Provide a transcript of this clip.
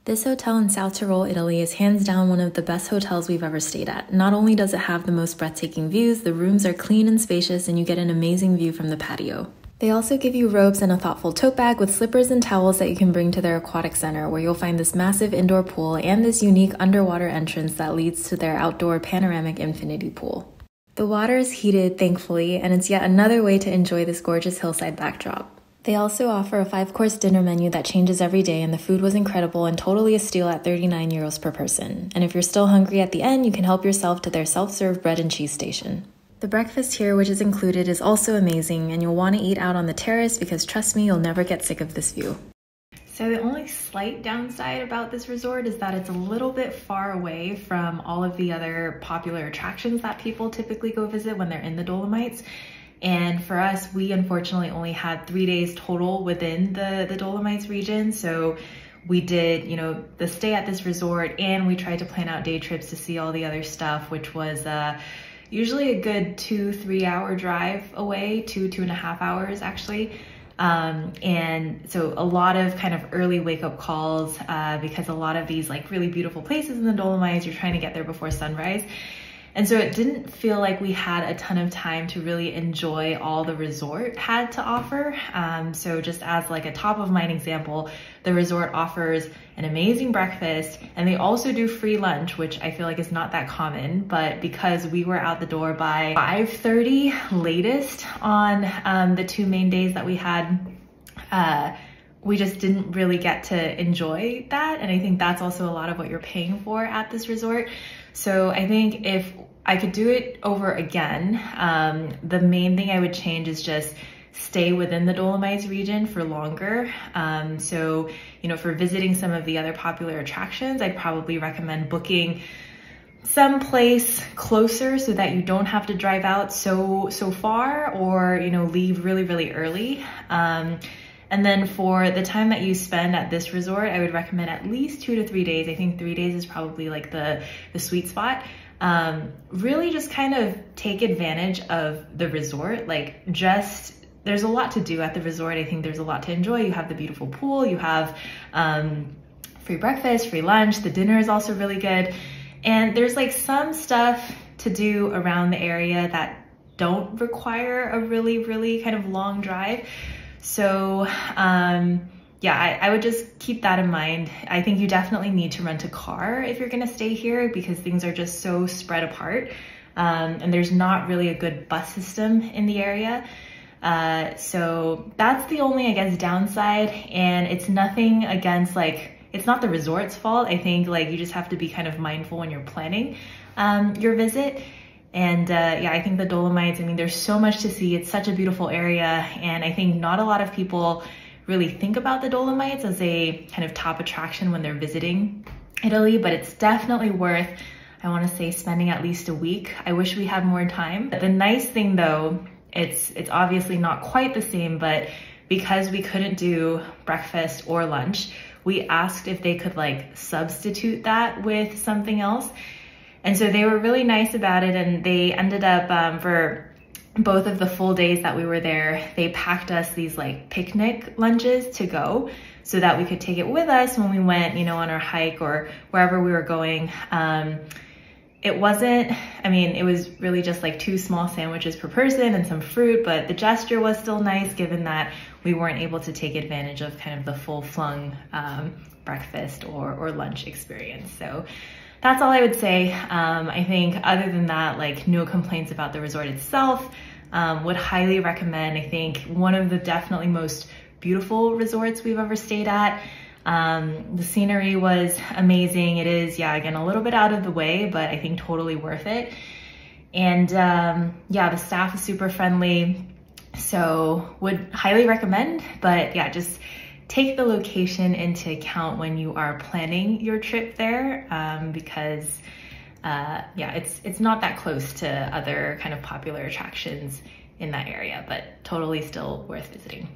This hotel in South Tyrol, Italy is hands down one of the best hotels we've ever stayed at. Not only does it have the most breathtaking views, the rooms are clean and spacious, and you get an amazing view from the patio. They also give you robes and a thoughtful tote bag with slippers and towels that you can bring to their aquatic center, where you'll find this massive indoor pool and this unique underwater entrance that leads to their outdoor panoramic infinity pool. The water is heated, thankfully, and it's yet another way to enjoy this gorgeous hillside backdrop. They also offer a 5-course dinner menu that changes every day, and the food was incredible and totally a steal at 39 euros per person. And if you're still hungry at the end, you can help yourself to their self-serve bread and cheese station. The breakfast here, which is included, is also amazing, and you'll want to eat out on the terrace because trust me, you'll never get sick of this view. So the only slight downside about this resort is that it's a little bit far away from all of the other popular attractions that people typically go visit when they're in the Dolomites. And for us, we unfortunately only had 3 days total within the Dolomites region. So we did, the stay at this resort, and we tried to plan out day trips to see all the other stuff, which was usually a good 2-3 hour drive away, 2.5 hours actually. And so a lot of kind of early wake up calls because a lot of these like really beautiful places in the Dolomites, you're trying to get there before sunrise. And so it didn't feel like we had a ton of time to really enjoy all the resort had to offer. So just as like a top of mind example, the resort offers an amazing breakfast, and they also do free lunch, which I feel like is not that common, but because we were out the door by 5:30 latest on the 2 main days that we had, we just didn't really get to enjoy that. And I think that's also a lot of what you're paying for at this resort. So I think if I could do it over again, the main thing I would change is just stay within the Dolomites region for longer. So, for visiting some of the other popular attractions, I'd probably recommend booking some place closer so that you don't have to drive out so far, or, leave really, really early. And then for the time that you spend at this resort, I would recommend at least 2 to 3 days. I think 3 days is probably like the sweet spot. Really just kind of take advantage of the resort. There's a lot to do at the resort. I think there's a lot to enjoy. You have the beautiful pool, you have free breakfast, free lunch. The dinner is also really good. And there's like some stuff to do around the area that don't require a really, really kind of long drive. So yeah, I would just keep that in mind. I think you definitely need to rent a car if you're gonna stay here because things are just so spread apart. And there's not really a good bus system in the area. So that's the only, I guess, downside. And it's nothing against it's not the resort's fault. I think you just have to be kind of mindful when you're planning your visit. And yeah, I think the Dolomites, there's so much to see. It's such a beautiful area. And I think not a lot of people really think about the Dolomites as a kind of top attraction when they're visiting Italy, but it's definitely worth, I want to say, spending at least a week. I wish we had more time. The nice thing though, it's obviously not quite the same, but because we couldn't do breakfast or lunch, we asked if they could substitute that with something else. And so they were really nice about it, and they ended up, for both of the full days that we were there, they packed us these picnic lunches to go so that we could take it with us when we went, on our hike or wherever we were going. It wasn't, it was really just 2 small sandwiches per person and some fruit, but the gesture was still nice given that we weren't able to take advantage of kind of the full-flung breakfast or lunch experience. So that's all I would say. I think other than that, no complaints about the resort itself. Would highly recommend. I think one of the definitely most beautiful resorts we've ever stayed at. The scenery was amazing. It is, yeah, again, a little bit out of the way, but I think totally worth it. And yeah, the staff is super friendly. So would highly recommend, but yeah, just take the location into account when you are planning your trip there, because yeah, it's not that close to other kind of popular attractions in that area, but totally still worth visiting.